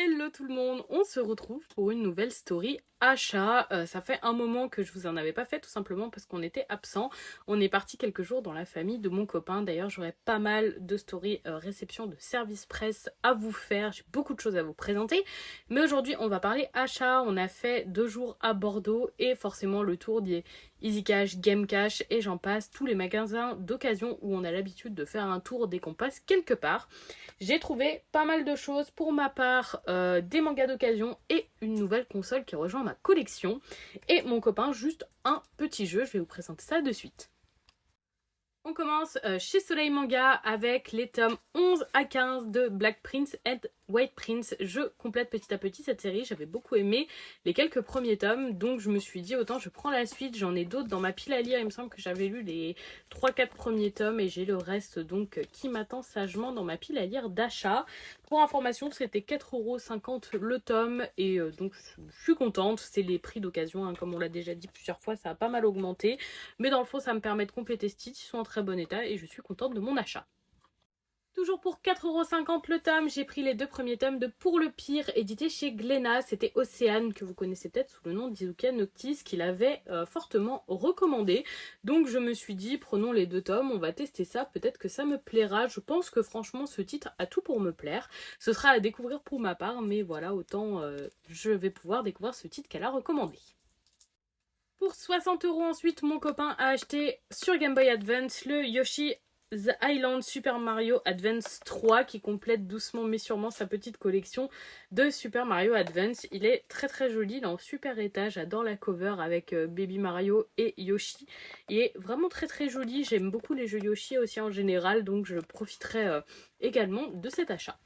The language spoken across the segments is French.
Hello tout le monde, on se retrouve pour une nouvelle story achat. Ça fait un moment que je vous en avais pas fait, tout simplement parce qu'on était absent. On est parti quelques jours dans la famille de mon copain. D'ailleurs, j'aurai pas mal de stories réception de service presse à vous faire. J'ai beaucoup de choses à vous présenter. Mais aujourd'hui, on va parler achat. On a fait 2 jours à Bordeaux et forcément le tour des Easy Cash, Game Cash et j'en passe. Tous les magasins d'occasion où on a l'habitude de faire un tour dès qu'on passe quelque part. J'ai trouvé pas mal de choses pour ma part, des mangas d'occasion et une nouvelle console qui rejoint ma collection. Et mon copain, juste un petit jeu, je vais vous présenter ça de suite. On commence chez Soleil Manga avec les tomes 11 à 15 de Black Prince and White Prince. Je complète petit à petit cette série, j'avais beaucoup aimé les quelques premiers tomes, donc je me suis dit autant je prends la suite, j'en ai d'autres dans ma pile à lire, il me semble que j'avais lu les 3-4 premiers tomes et j'ai le reste donc qui m'attend sagement dans ma pile à lire d'achat. Pour information, c'était 4,50€ le tome et donc je suis contente, c'est les prix d'occasion, hein, comme on l'a déjà dit plusieurs fois, ça a pas mal augmenté, mais dans le fond ça me permet de compléter ce titre, ils sont en très bon état et je suis contente de mon achat. Toujours pour 4,50€ le tome, j'ai pris les 2 premiers tomes de Pour le pire, édité chez Glénat. C'était Océane, que vous connaissez peut-être sous le nom d'Izuka Noctis, qui l'avait fortement recommandé. Donc je me suis dit, prenons les 2 tomes, on va tester ça, peut-être que ça me plaira. Je pense que franchement, ce titre a tout pour me plaire. Ce sera à découvrir pour ma part, mais voilà, autant je vais pouvoir découvrir ce titre qu'elle a recommandé. Pour 60€ ensuite, mon copain a acheté sur Game Boy Advance le Yoshi The Island Super Mario Advance 3 qui complète doucement mais sûrement sa petite collection de Super Mario Advance. Il est très très joli, il est en super état, j'adore la cover avec Baby Mario et Yoshi. Il est vraiment très très joli, j'aime beaucoup les jeux Yoshi aussi en général, donc je profiterai également de cet achat.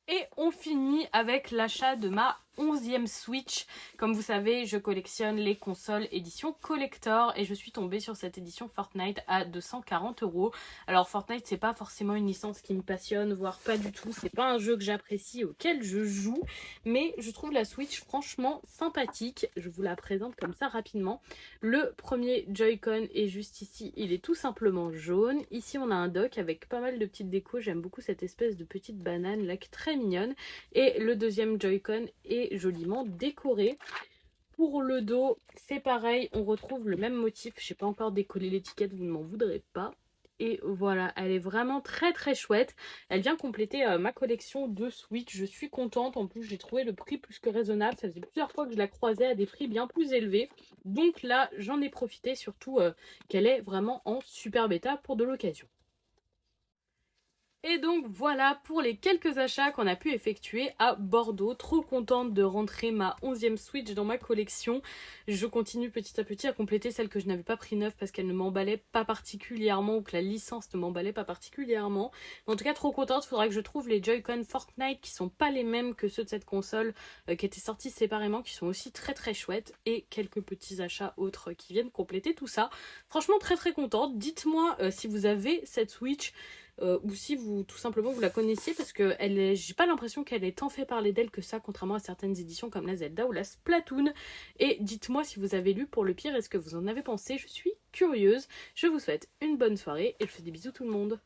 Et on finit avec l'achat de ma 11e Switch. Comme vous savez, je collectionne les consoles édition collector et je suis tombée sur cette édition Fortnite à 240€. Alors Fortnite, c'est pas forcément une licence qui me passionne, voire pas du tout. C'est pas un jeu que j'apprécie, auquel je joue, mais je trouve la Switch franchement sympathique. Je vous la présente comme ça rapidement. Le premier Joy-Con est juste ici, il est tout simplement jaune. Ici, on a un dock avec pas mal de petites décos. J'aime beaucoup cette espèce de petite banane là qui est très mignonne. Et le deuxième Joy-Con est joliment décoré. Pour le dos, c'est pareil, on retrouve le même motif. Je n'ai pas encore décollé l'étiquette, vous ne m'en voudrez pas. Et voilà, elle est vraiment très très chouette. Elle vient compléter ma collection de Switch. Je suis contente. En plus, j'ai trouvé le prix plus que raisonnable. Ça faisait plusieurs fois que je la croisais à des prix bien plus élevés. Donc là, j'en ai profité, surtout qu'elle est vraiment en super bêta pour de l'occasion. Et donc voilà pour les quelques achats qu'on a pu effectuer à Bordeaux. Trop contente de rentrer ma 11e Switch dans ma collection. Je continue petit à petit à compléter celle que je n'avais pas pris neuve parce qu'elle ne m'emballait pas particulièrement ou que la licence ne m'emballait pas particulièrement. En tout cas trop contente, il faudra que je trouve les Joy-Con Fortnite qui sont pas les mêmes que ceux de cette console qui étaient sortis séparément, qui sont aussi très très chouettes et quelques petits achats autres qui viennent compléter tout ça. Franchement très très contente. Dites-moi si vous avez cette Switch. Ou si vous tout simplement vous la connaissiez parce que j'ai pas l'impression qu'elle est tant fait parler d'elle que ça, contrairement à certaines éditions comme la Zelda ou la Splatoon. Et dites-moi si vous avez lu Pour le pire et ce que vous en avez pensé, je suis curieuse. Je vous souhaite une bonne soirée et je vous fais des bisous tout le monde.